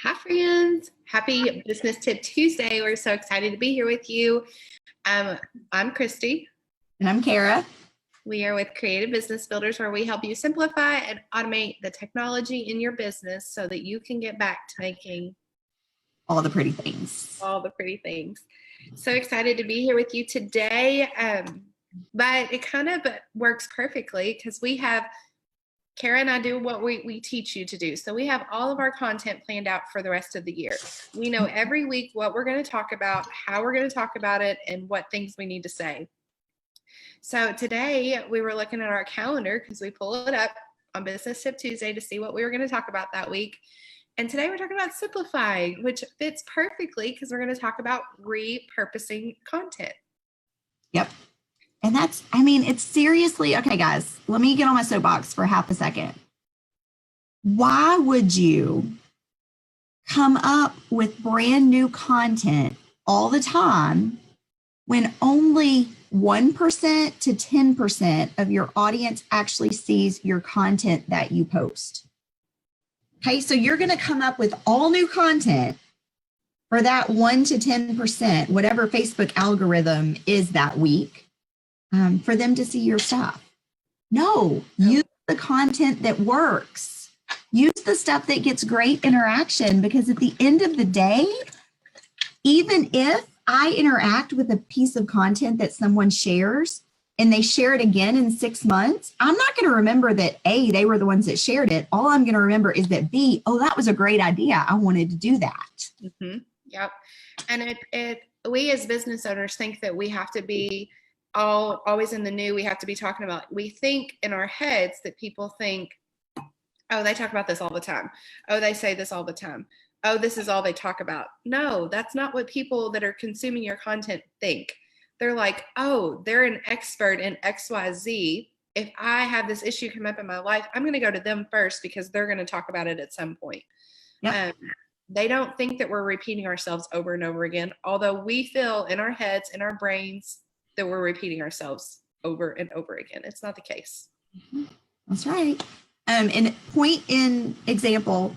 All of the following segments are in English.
Hi, friends. Happy Business Tip Tuesday. We're so excited to be here with you. I'm Christy. And I'm Kara. We are with Creative Business Builders, where we help you simplify and automate the technology in your business so that you can get back to making all the pretty things. So excited to be here with you today. But it kind of works perfectly because we have Kara and I do what we teach you to do. So we have all of our content planned out for the rest of the year. We know every week what we're going to talk about, how we're going to talk about it, and what things we need to say. So today we were looking at our calendar because we pull it up on Business Tip Tuesday to see what we were going to talk about that week. And today we're talking about simplifying, which fits perfectly because we're going to talk about repurposing content. Yep. And it's seriously, okay, guys, let me get on my soapbox for half a second. Why would you come up with brand new content all the time when only 1% to 10% of your audience actually sees your content that you post? Okay, so you're going to come up with all new content for that 1 to 10%, whatever Facebook algorithm is that week. For them to see your stuff. No, use the content that works. Use the stuff that gets great interaction, because at the end of the day, even if I interact with a piece of content that someone shares and they share it again in 6 months, I'm not going to remember that A, they were the ones that shared it. All I'm going to remember is that B, oh, that was a great idea. I wanted to do that. Mm-hmm. Yep. And we as business owners think that we have to be always in the new. We have to be talking about, we think in our heads that people think, oh, they talk about this all the time. Oh, they say this all the time. Oh, this is all they talk about. No, that's not what people that are consuming your content think. They're like, oh, they're an expert in XYZ. If I have this issue come up in my life, I'm going to go to them first because they're going to talk about it at some point. Yep. They don't think that we're repeating ourselves over and over again, although we feel in our heads, in our brains, that we're repeating ourselves over and over again. It's not the case. That's right. And point in example,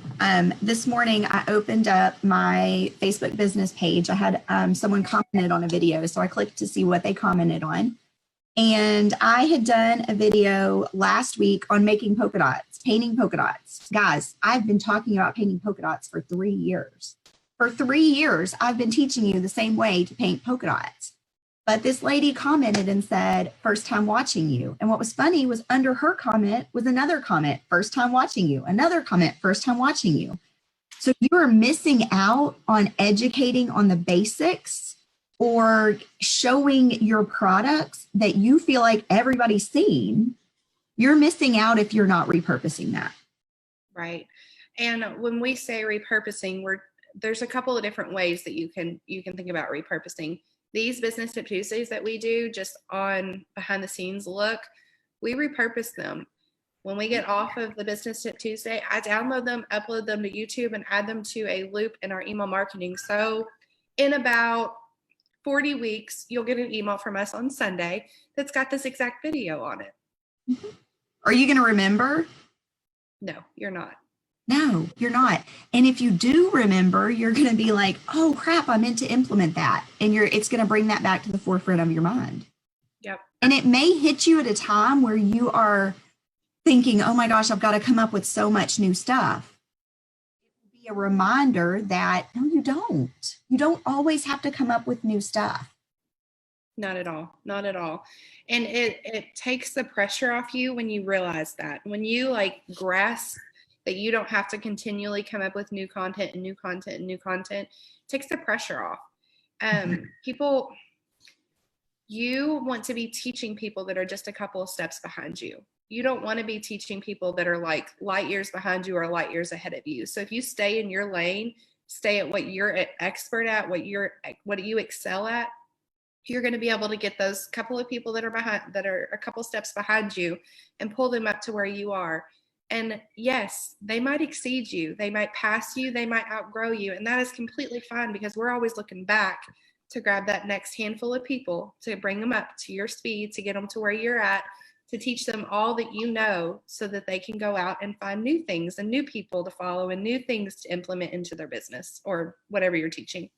this morning I opened up my Facebook business page. I had someone commented on a video, so I clicked to see what they commented on. And I had done a video last week on making polka dots, painting polka dots. Guys, I've been talking about painting polka dots for 3 years. For 3 years, I've been teaching you the same way to paint polka dots. But this lady commented and said, first time watching you. And what was funny was under her comment was another comment, first time watching you, another comment, first time watching you. So you are missing out on educating on the basics or showing your products that you feel like everybody's seen. You're missing out if you're not repurposing that. Right. And when we say repurposing, there's a couple of different ways that you can think about repurposing. These Business Tip Tuesdays that we do just on behind the scenes look, we repurpose them. When we get off of the Business Tip Tuesday, I download them, upload them to YouTube, and add them to a loop in our email marketing. So in about 40 weeks, you'll get an email from us on Sunday that's got this exact video on it. Mm-hmm. Are you going to remember? No, you're not. No, you're not. And if you do remember, you're going to be like, oh crap, I meant to implement that. And it's going to bring that back to the forefront of your mind. Yep. And it may hit you at a time where you are thinking, oh my gosh, I've got to come up with so much new stuff. It will be a reminder that no, you don't. You don't always have to come up with new stuff. Not at all. Not at all. And it takes the pressure off you when you realize that. When you grasp that you don't have to continually come up with new content and new content and new content, it takes the pressure off. People, you want to be teaching people that are just a couple of steps behind you. You don't want to be teaching people that are like light years behind you or light years ahead of you. So if you stay in your lane, stay at what you're an expert at, what you excel at, you're going to be able to get those couple of people that are a couple steps behind you and pull them up to where you are. And yes, they might exceed you. They might pass you. They might outgrow you. And that is completely fine because we're always looking back to grab that next handful of people, to bring them up to your speed, to get them to where you're at, to teach them all that you know so that they can go out and find new things and new people to follow and new things to implement into their business or whatever you're teaching.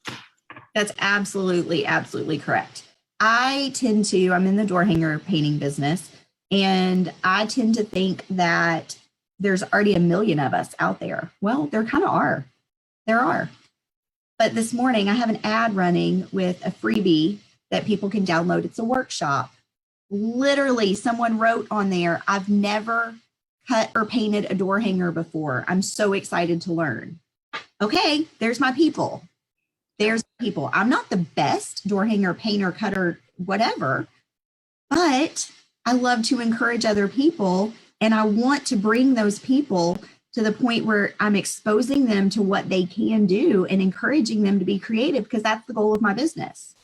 That's absolutely, absolutely correct. I'm in the door hanger painting business, and I tend to think that there's already a million of us out there. Well, there kind of are. There are. But this morning I have an ad running with a freebie that people can download. It's a workshop. Literally, someone wrote on there, I've never cut or painted a door hanger before. I'm so excited to learn. Okay, there's my people. There's people. I'm not the best door hanger, painter, cutter, whatever, but I love to encourage other people, and I want to bring those people to the point where I'm exposing them to what they can do and encouraging them to be creative, because that's the goal of my business.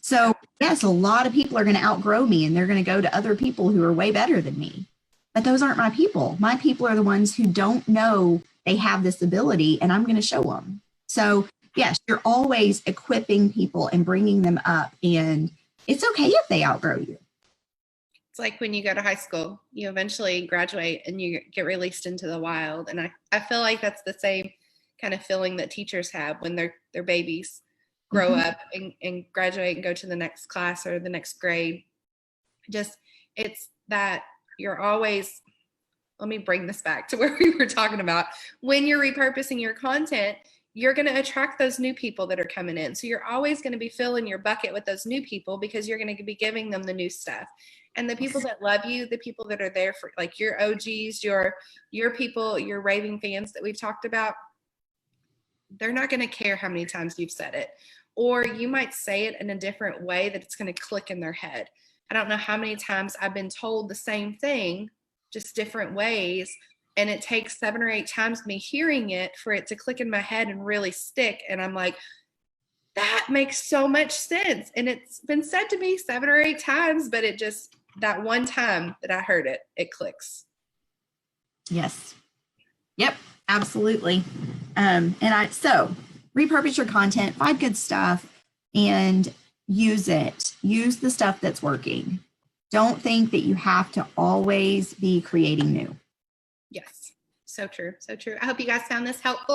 So yes, a lot of people are going to outgrow me and they're going to go to other people who are way better than me. But those aren't my people. My people are the ones who don't know they have this ability, and I'm going to show them. So yes, you're always equipping people and bringing them up, and it's okay if they outgrow you. It's like when you go to high school, you eventually graduate and you get released into the wild. And I feel like that's the same kind of feeling that teachers have when their babies grow up and graduate and go to the next class or the next grade. Just, it's that you're always, let me bring this back to where we were talking about. When you're repurposing your content, you're going to attract those new people that are coming in. So you're always going to be filling your bucket with those new people because you're going to be giving them the new stuff. And the people that love you, the people that are there for, like, your OGs, your people, your raving fans that we've talked about, they're not going to care how many times you've said it. Or you might say it in a different way that it's going to click in their head. I don't know how many times I've been told the same thing, just different ways. And it takes 7 or 8 times me hearing it for it to click in my head and really stick. And I'm like, that makes so much sense. And it's been said to me 7 or 8 times, but it just, that one time that I heard it, it clicks. Yes. Yep, absolutely. So repurpose your content, find good stuff and use it. Use the stuff that's working. Don't think that you have to always be creating new. Yes. So true. So true. I hope you guys found this helpful.